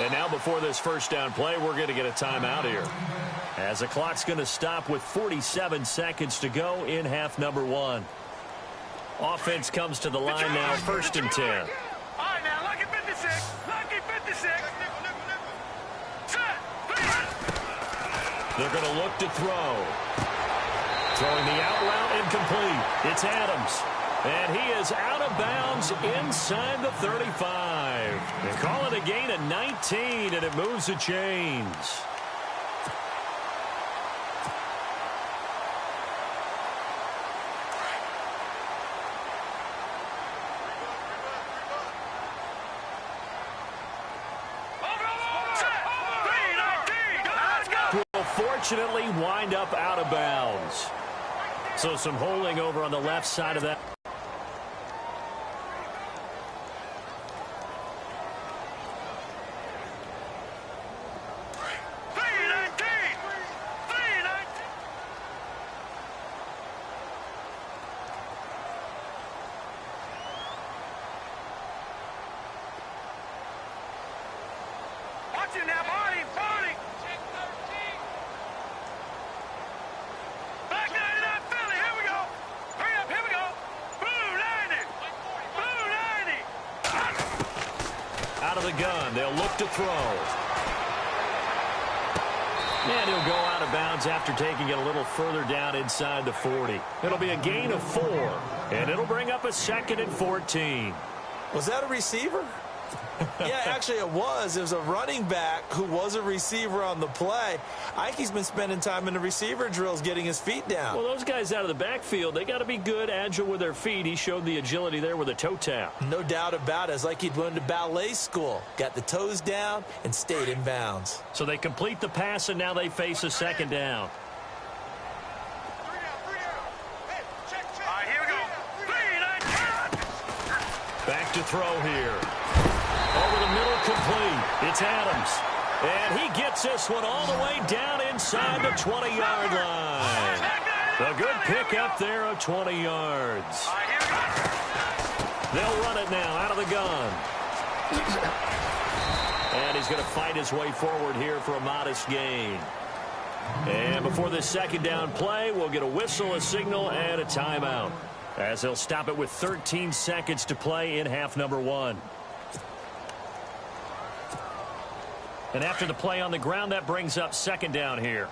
And now before this first down play, we're going to get a timeout here, as the clock's going to stop with 47 seconds to go in half number one. Offense comes to the line now, 1st and 10. All right, now, lucky 56. Lucky 56. Set. They're going to look to throw. Throwing the out route incomplete. It's Adams. And he is out of bounds inside the 35. They call it a gain of 19, and it moves the chains. Will fortunately wind up out of bounds. So some holding over on the left side of that. Out of the gun, they'll look to throw. And he'll go out of bounds after taking it a little further down inside the 40. It'll be a gain of 4, and it'll bring up a 2nd and 14. Was that a receiver? Yeah, actually it was. It was a running back who was a receiver on the play. I think he's been spending time in the receiver drills getting his feet down. Well, those guys out of the backfield, they got to be good, agile with their feet. He showed the agility there with a toe tap. No doubt about it. It's like he'd went to ballet school. Got the toes down and stayed in bounds. So they complete the pass, and now they face a 2nd down. Back to throw here. Over the middle, complete. It's Adams. And he gets this one all the way down inside the 20-yard line. A good pick up there of 20 yards. They'll run it now out of the gun. And he's going to fight his way forward here for a modest gain. And before this 2nd down play, we'll get a whistle, a signal, and a timeout, as they'll stop it with 13 seconds to play in half number one. And after the play on the ground, that brings up 2nd down here.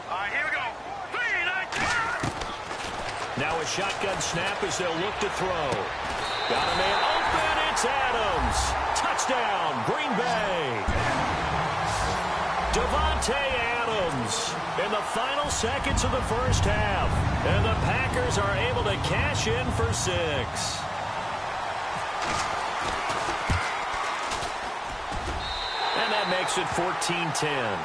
All right, here we go. Now a shotgun snap as they'll look to throw. Got a man open. It's Adams. Touchdown, Green Bay. Davante Adams in the final seconds of the first half. And the Packers are able to cash in for 6. And that makes it 14-10.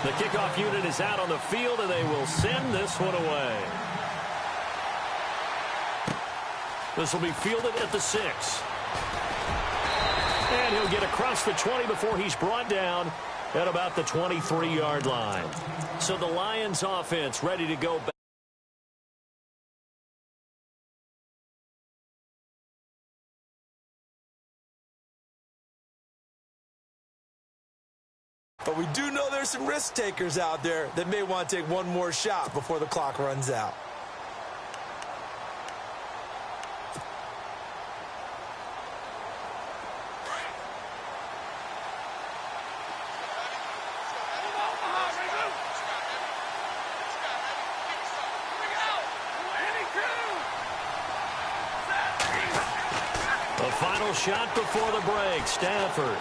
The kickoff unit is out on the field, and they will send this one away. This will be fielded at the 6. And he'll get across the 20 before he's brought down at about the 23-yard line. So the Lions offense ready to go back. But we do know there's some risk takers out there that may want to take one more shot before the clock runs out. The final shot before the break, Stafford.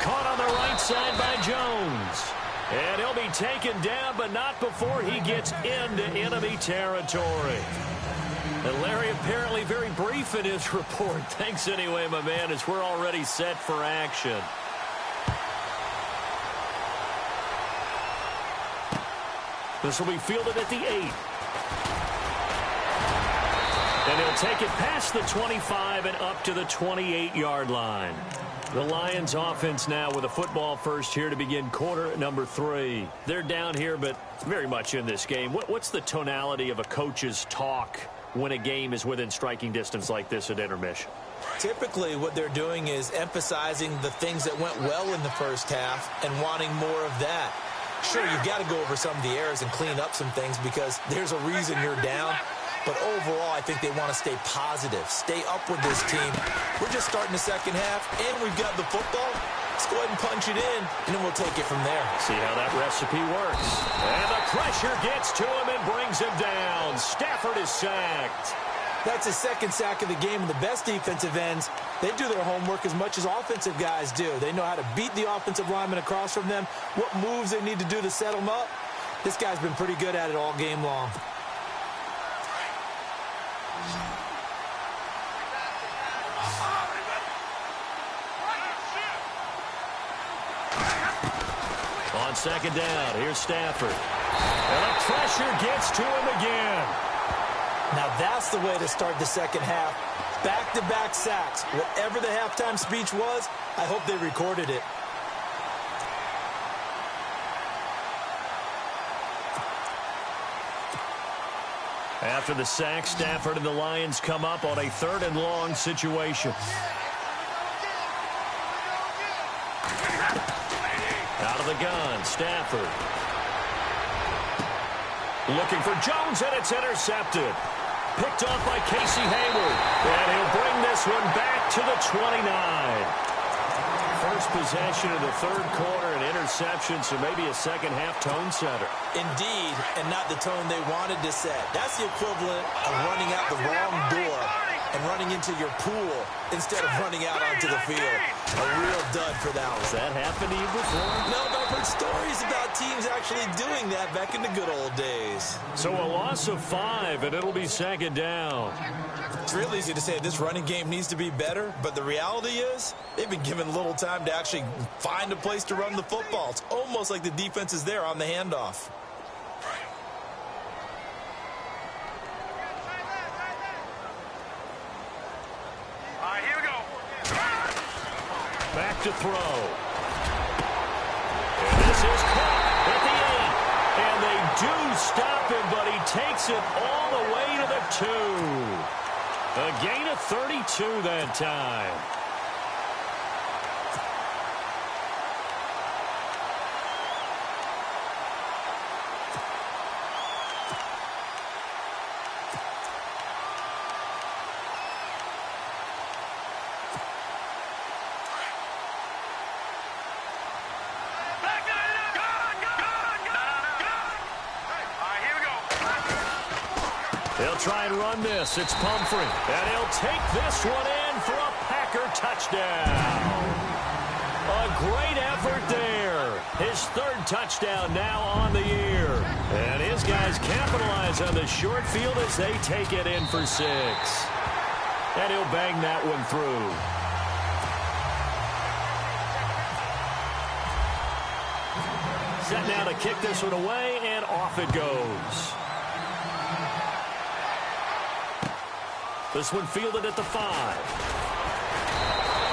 Caught on the right side by Jones. And he'll be taken down, but not before he gets into enemy territory. And Larry apparently very brief in his report. Thanks anyway, my man, as we're already set for action. This will be fielded at the 8. And he'll take it past the 25 and up to the 28-yard line. The Lions offense now with a football first here to begin quarter number 3. They're down here, but very much in this game. What's the tonality of a coach's talk when a game is within striking distance like this at intermission? Typically, what they're doing is emphasizing the things that went well in the first half and wanting more of that. Sure, you've got to go over some of the errors and clean up some things because there's a reason you're down. But overall, I think they want to stay positive, stay up with this team. We're just starting the second half, and we've got the football. Let's go ahead and punch it in, and then we'll take it from there. See how that recipe works. And the pressure gets to him and brings him down. Stafford is sacked. That's his second sack of the game, and the best defensive ends, they do their homework as much as offensive guys do. They know how to beat the offensive lineman across from them, what moves they need to do to set them up. This guy's been pretty good at it all game long. On second down, here's Stafford. And the pressure gets to him again. Now that's the way to start the second half. Back-to-back sacks. Whatever the halftime speech was, I hope they recorded it. After the sack, Stafford and the Lions come up on a 3rd and long situation. Out of the gun, Stafford. Looking for Jones, and it's intercepted. Picked off by Casey Hayward. And he'll bring this one back to the 29. First possession of the 3rd quarter, an interception, so maybe a second-half tone setter. Indeed, and not the tone they wanted to set. That's the equivalent of running out the wrong door and running into your pool instead of running out onto the field. A real dud for that one. Has that happened to you before? No, but I've heard stories about teams actually doing that back in the good old days. So a loss of 5, and it'll be second down. It's real easy to say this running game needs to be better, but the reality is they've been given little time to actually find a place to run the football. It's almost like the defense is there on the handoff. Here we go. Back to throw. And this is caught at the 8. And they do stop him, but he takes it all the way to the 2. A gain of 32 that time. They'll try and run this. It's Pumphrey. And he'll take this one in for a Packer touchdown. A great effort there. His 3rd touchdown now on the year. And his guys capitalize on the short field as they take it in for 6. And he'll bang that one through. Set now to kick this one away, and off it goes. This one fielded at the 5.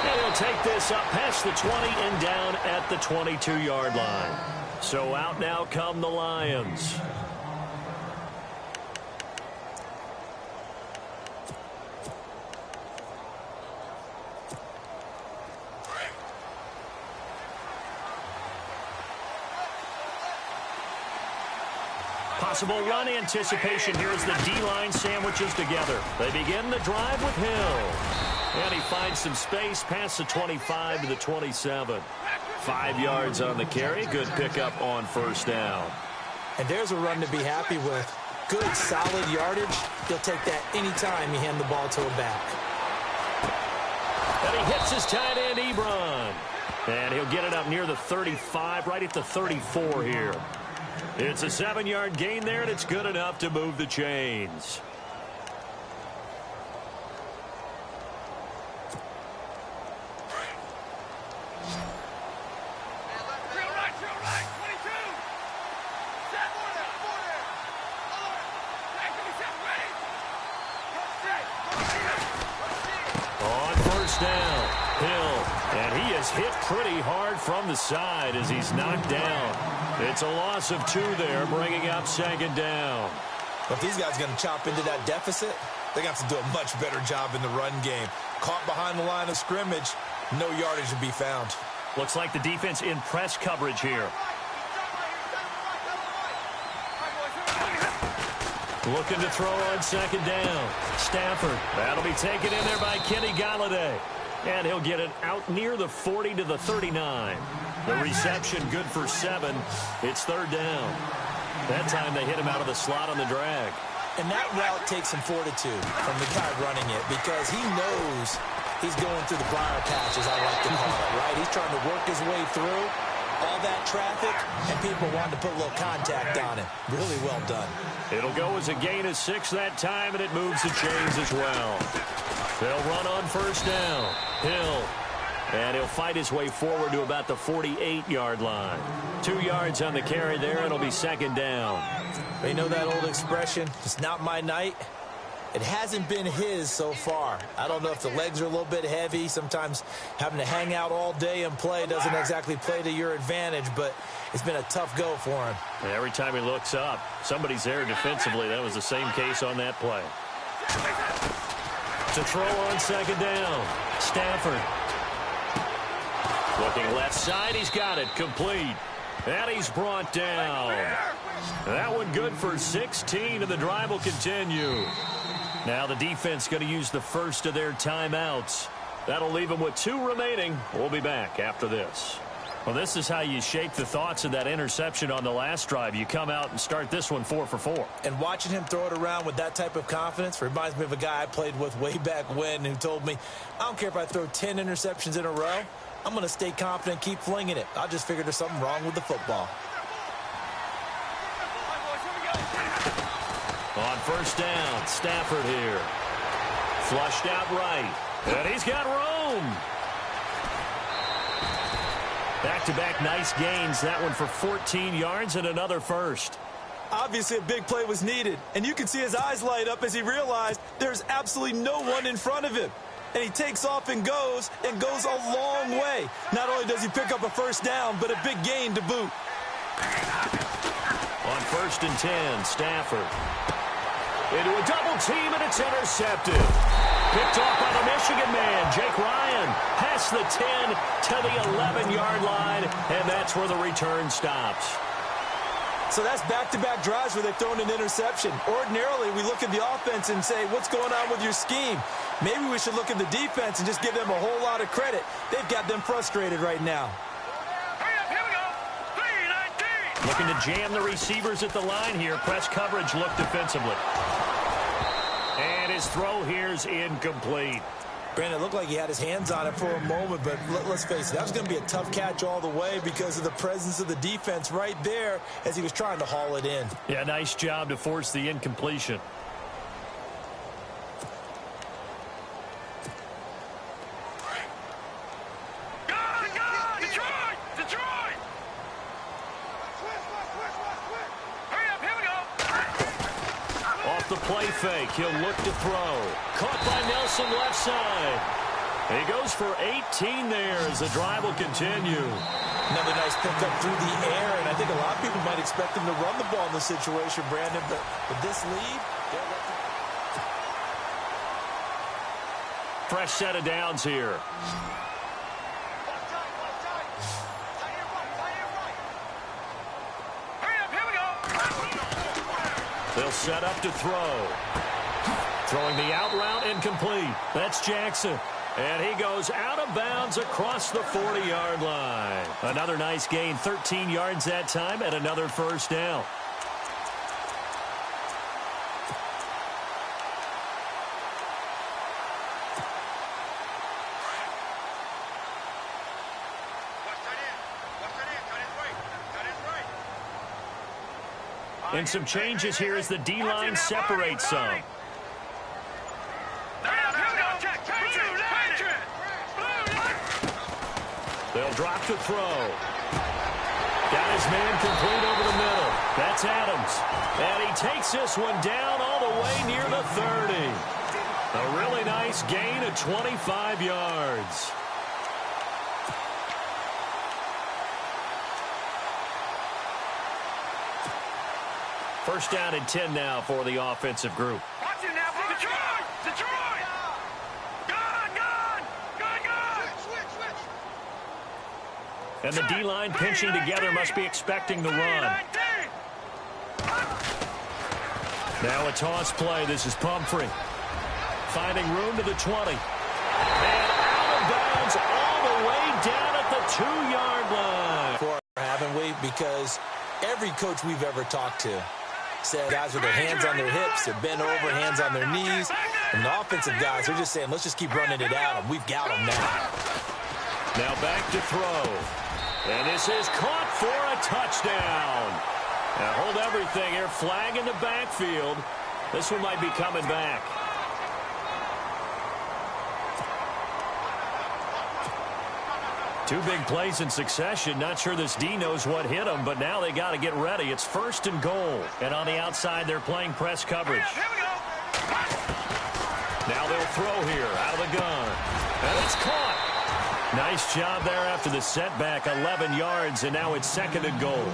And he'll take this up past the 20 and down at the 22-yard line. So out now come the Lions. Possible run anticipation here as the D-line sandwiches together. They begin the drive with Hill. And he finds some space past the 25 to the 27. 5 yards on the carry. Good pickup on first down. And there's a run to be happy with. Good, solid yardage. He'll take that anytime you hand the ball to a back. And he hits his tight end, Ebron. And he'll get it up near the 35, right at the 34 here. It's a 7-yard gain there, and it's good enough to move the chains. Hill, and he is hit pretty hard from the side as he's knocked down. It's a loss of 2 there, bringing up second down. But if these guys are going to chop into that deficit, they're going to have to do a much better job in the run game. Caught behind the line of scrimmage, no yardage to be found. Looks like the defense in press coverage here. Looking to throw on second down. Stafford. That'll be taken in there by Kenny Galladay. And he'll get it out near the 40 to the 39. The reception good for 7. It's third down. That time they hit him out of the slot on the drag. And that route takes some fortitude from the guy running it because he knows he's going through the briar patch, as I like to call it, right? He's trying to work his way through all that traffic, and people wanting to put a little contact on him. Really well done. It'll go as a gain of 6 that time, and it moves the chains as well. They'll run on first down. Hill. And he'll fight his way forward to about the 48-yard line. 2 yards on the carry there. It'll be second down. You know that old expression, it's not my night? It hasn't been his so far. I don't know if the legs are a little bit heavy. Sometimes having to hang out all day and play doesn't exactly play to your advantage, but it's been a tough go for him. And every time he looks up, somebody's there defensively. That was the same case on that play. To throw on second down, Stafford. Looking left side, he's got it, complete. And he's brought down. That one good for 16, and the drive will continue. Now the defense going to use the first of their timeouts. That'll leave them with 2 remaining. We'll be back after this. Well, this is how you shape the thoughts of that interception on the last drive. You come out and start this one 4 for 4. And watching him throw it around with that type of confidence reminds me of a guy I played with way back when who told me, I don't care if I throw 10 interceptions in a row. I'm going to stay confident, keep flinging it. I just figured there's something wrong with the football. On first down, Stafford here. Flushed out right. And he's got room. Back-to-back nice gains. That one for 14 yards and another first. Obviously, a big play was needed. And you can see his eyes light up as he realized there's absolutely no one in front of him. And he takes off and goes a long way. Not only does he pick up a first down, but a big gain to boot. On first and 10, Stafford. Into a double team, and it's intercepted. Picked off by the Michigan man, Jake Ryan. Past the 10 to the 11-yard line, and that's where the return stops. So that's back-to-back drives where they've thrown an interception. Ordinarily, we look at the offense and say, what's going on with your scheme? Maybe we should look at the defense and just give them a whole lot of credit. They've got them frustrated right now. Here we go. 3-19. Looking to jam the receivers at the line here. Press coverage look defensively. And his throw here's incomplete. Brandon, it looked like he had his hands on it for a moment, but let's face it, that was going to be a tough catch all the way because of the presence of the defense right there as he was trying to haul it in. Yeah, nice job to force the incompletion. The play fake. He'll look to throw. Caught by Nelson left side. He goes for 18 there as the drive will continue. Another nice pickup through the air, and I think a lot of people might expect him to run the ball in this situation, Brandon, but with this lead, fresh set of downs here. They'll set up to throw. Throwing the out route incomplete. That's Jackson. And he goes out of bounds across the 40-yard line. Another nice gain, 13 yards that time, and another first down. And some changes here as the D-line separates some. They'll drop to throw. Got his man complete over the middle. That's Adams. And he takes this one down all the way near the 30. A really nice gain of 25 yards. First down and 10 now for the offensive group. Watch it now, Detroit! Detroit! Gone! Switch! And the D-line pinching together must be expecting the run. Now a toss play. This is Pumphrey. Finding room to the 20. And out of bounds all the way down at the 2-yard line. Haven't we? Because every coach we've ever talked to said guys with their hands on their hips, they're bent over, hands on their knees. And the offensive guys are just saying, let's just keep running it at them. We've got them now. Now back to throw. And this is caught for a touchdown. Now hold everything here. Flag in the backfield. This one might be coming back. Two big plays in succession. Not sure this D knows what hit them, but now they got to get ready. It's 1st and goal. And on the outside, they're playing press coverage. Here we go. Now they'll throw here out of the gun. And it's caught. Nice job there after the setback. 11 yards, and now it's 2nd and goal.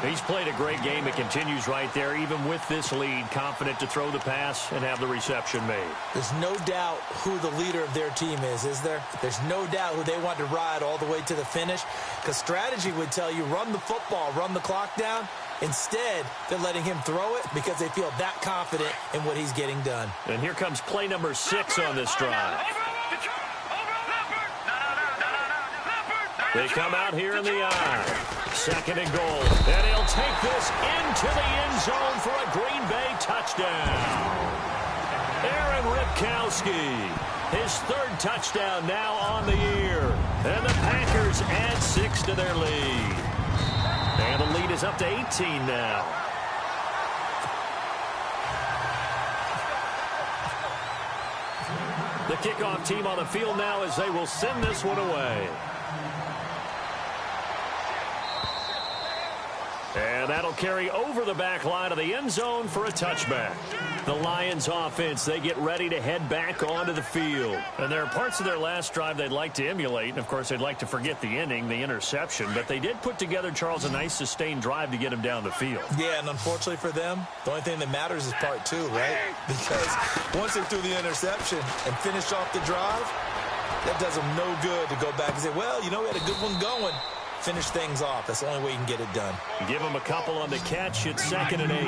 He's played a great game. It continues right there, even with this lead. Confident to throw the pass and have the reception made. There's no doubt who the leader of their team is there? There's no doubt who they want to ride all the way to the finish. Because strategy would tell you, run the football, run the clock down. Instead, they're letting him throw it because they feel that confident in what he's getting done. And here comes play number 6 on this drive. They come out here in the eye. 2nd and goal. And he'll take this into the end zone for a Green Bay touchdown. Aaron Ripkowski, his 3rd touchdown now on the year. And the Packers add 6 to their lead. And the lead is up to 18 now. The kickoff team on the field now as they will send this one away. And that'll carry over the back line of the end zone for a touchback. The Lions offense, they get ready to head back onto the field. And there are parts of their last drive they'd like to emulate. And, of course, they'd like to forget the inning, the interception. But they did put together, Charles, a nice sustained drive to get him down the field. Yeah, and unfortunately for them, the only thing that matters is part 2, right? Because once they threw the interception and finished off the drive, that does them no good to go back and say, well, you know, we had a good one going. Finish things off. That's the only way you can get it done. Give them a couple on the catch. It's 2nd and 8.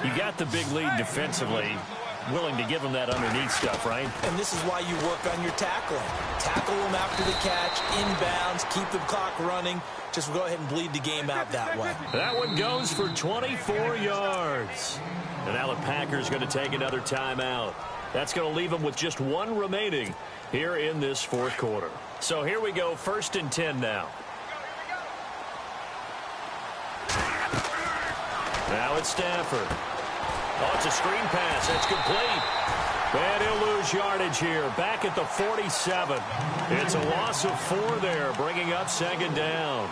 You got the big lead defensively. Willing to give them that underneath stuff, right? And this is why you work on your tackling. Tackle them after the catch, inbounds, keep the clock running. Just go ahead and bleed the game out that way. That one goes for 24 yards. And now the Packers going to take another timeout. That's going to leave them with just 1 remaining here in this 4th quarter. So here we go, 1st and 10 now. Now it's Stafford. Oh, it's a screen pass. That's complete. And he'll lose yardage here. Back at the 47. It's a loss of 4 there, bringing up 2nd down.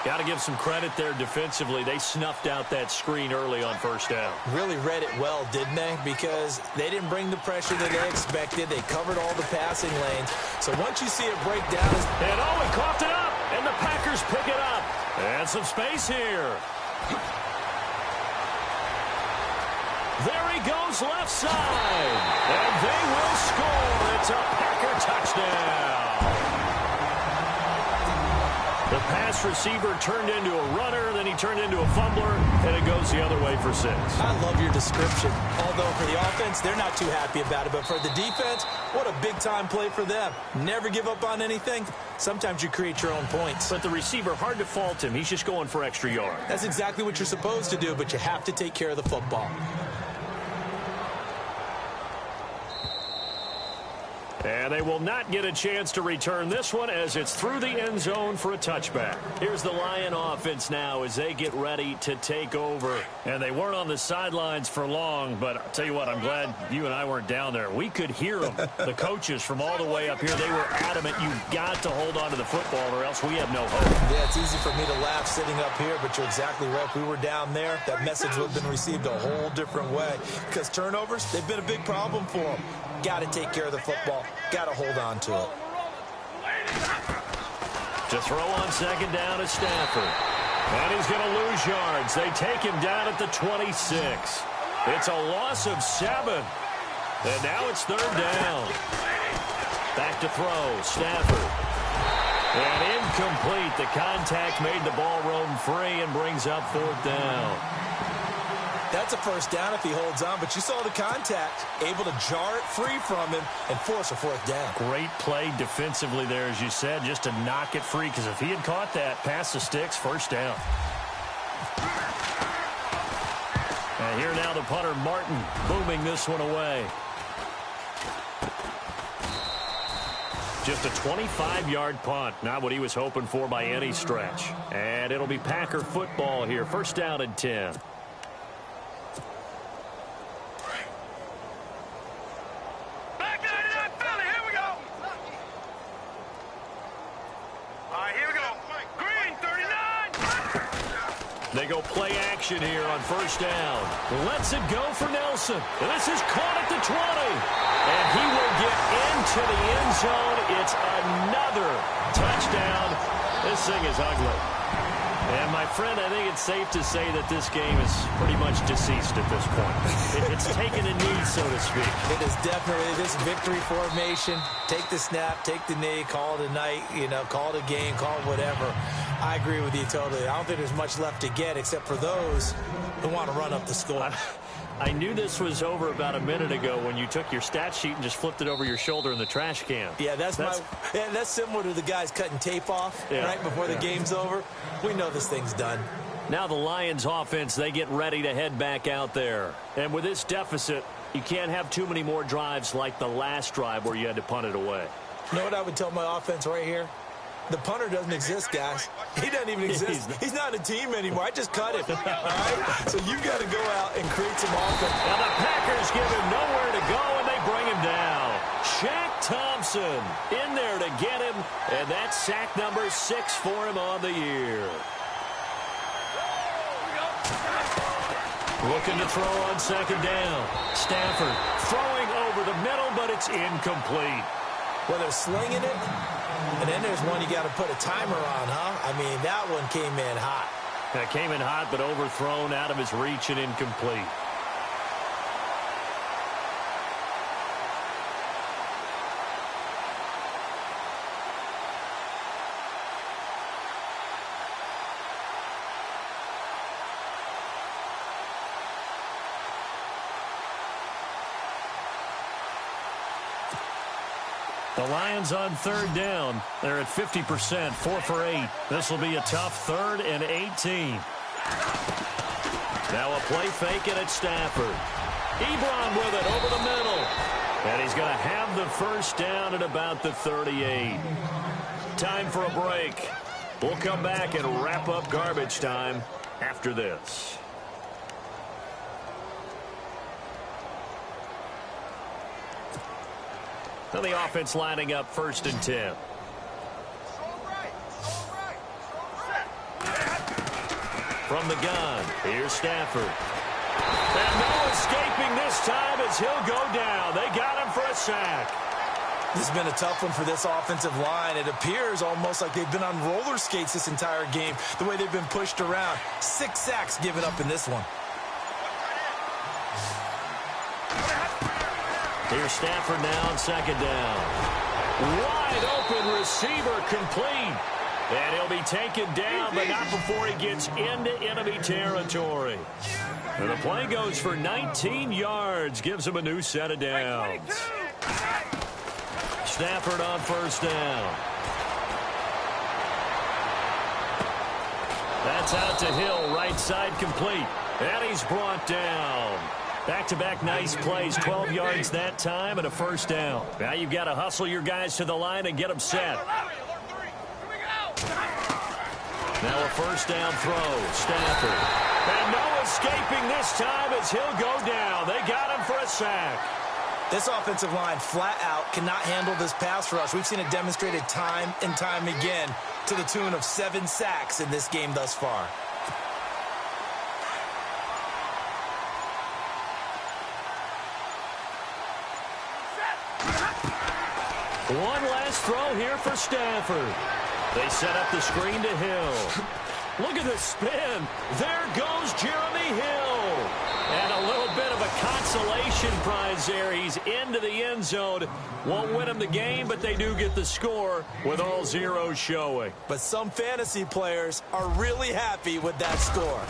Got to give some credit there defensively. They snuffed out that screen early on 1st down. Really read it well, didn't they? Because they didn't bring the pressure that they expected. They covered all the passing lanes. So once you see it break down... And oh, he coughed it up. And the Packers pick it up. And some space here. There he goes left side. And they will score. It's a Packer touchdown. The pass receiver turned into a runner, then he turned into a fumbler, and it goes the other way for 6. I love your description. Although for the offense, they're not too happy about it. But for the defense, what a big-time play for them. Never give up on anything. Sometimes you create your own points. But the receiver, hard to fault him. He's just going for extra yard. That's exactly what you're supposed to do, but you have to take care of the football. And they will not get a chance to return this one as it's through the end zone for a touchback. Here's the Lion offense now as they get ready to take over. And they weren't on the sidelines for long, but I'll tell you what, I'm glad you and I weren't down there. We could hear them, the coaches from all the way up here. They were adamant, you've got to hold on to the football or else we have no hope. Yeah, it's easy for me to laugh sitting up here, but you're exactly right. If we were down there, that message would have been received a whole different way. Because turnovers, they've been a big problem for them. Got to take care of the football. Got to hold on to it. To throw on 2nd down is Stafford. And he's going to lose yards. They take him down at the 26. It's a loss of 7. And now it's 3rd down. Back to throw, Stafford. And incomplete. The contact made the ball roam free and brings up 4th down. That's a 1st down if he holds on, but you saw the contact, able to jar it free from him and force a 4th down. Great play defensively there, as you said, just to knock it free, because if he had caught that, past the sticks, 1st down. And here now the punter, Martin, booming this one away. Just a 25-yard punt, not what he was hoping for by any stretch. And it'll be Packer football here, 1st down and 10. They go play action here on 1st down. Lets it go for Nelson. And this is caught at the 20. And he will get into the end zone. It's another touchdown. This thing is ugly. And, my friend, I think it's safe to say that this game is pretty much deceased at this point. It's taken a knee, so to speak. It is definitely this victory formation. Take the snap, take the knee, call it a night, call it a game, call it whatever. I agree with you totally. I don't think there's much left to get except for those who want to run up the score. I knew this was over about a minute ago when you took your stat sheet and just flipped it over your shoulder in the trash can. Yeah, that's similar to the guys cutting tape off right before the game's over. We know this thing's done. Now the Lions offense, they get ready to head back out there. And with this deficit, you can't have too many more drives like the last drive where you had to punt it away. You know what I would tell my offense right here? The punter doesn't exist, guys. He doesn't even exist. He's not a team anymore. I just cut him. All right? So you've got to go out and create some offense. Now the Packers give him nowhere to go, and they bring him down. Shaq Thompson in there to get him, and that's sack number 6 for him on the year. Looking to throw on 2nd down. Stafford throwing over the middle, but it's incomplete. Well, they're slinging it, and then there's one you got to put a timer on, huh? I mean, that one came in hot. That came in hot, but overthrown, out of his reach and incomplete. The Lions on 3rd down. They're at 50%, 4 for 8. This will be a tough 3rd and 18. Now a play fake, and it's Stafford. Ebron with it over the middle. And he's going to have the 1st down at about the 38. Time for a break. We'll come back and wrap up garbage time after this. Now the offense lining up 1st and 10. From the gun, here's Stafford. And no escaping this time as he'll go down. They got him for a sack. This has been a tough one for this offensive line. It appears almost like they've been on roller skates this entire game, the way they've been pushed around. 6 sacks given up in this one. Here's Stafford now on 2nd down. Wide open receiver complete. And he'll be taken down, but not before he gets into enemy territory. And the play goes for 19 yards. Gives him a new set of downs. Stafford on 1st down. That's out to Hill, right side complete. And he's brought down. Back-to-back nice plays, 12 yards that time and a 1st down. Now you've got to hustle your guys to the line and get them set. Now a 1st down throw, Stafford. And no escaping this time as he'll go down. They got him for a sack. This offensive line flat out cannot handle this pass rush. We've seen it demonstrated time and time again to the tune of 7 sacks in this game thus far. One last throw here for Stafford. They set up the screen to Hill. Look at the spin. There goes Jeremy Hill. And a little bit of a consolation prize there. He's into the end zone. Won't win him the game, but they do get the score with all zeros showing. But some fantasy players are really happy with that score.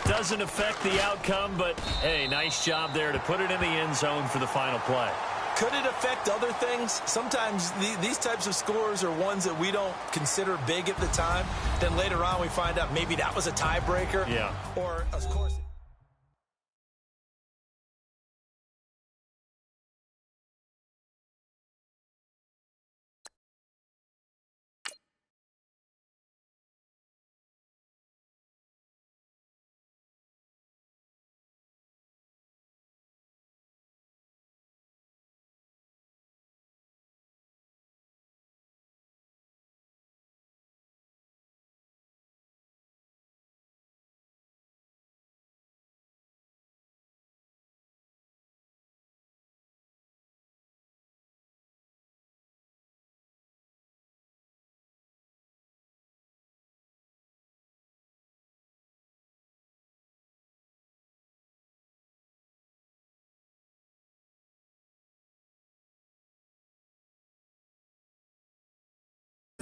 Doesn't affect the outcome, but, hey, nice job there to put it in the end zone for the final play. Could it affect other things? Sometimes these types of scores are ones that we don't consider big at the time. Then later on we find out maybe that was a tiebreaker. Yeah. Or, of course...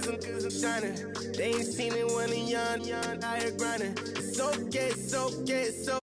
Cause I'm shining. They ain't seen it when they young, out here grinding. It's okay, it's okay, it's okay.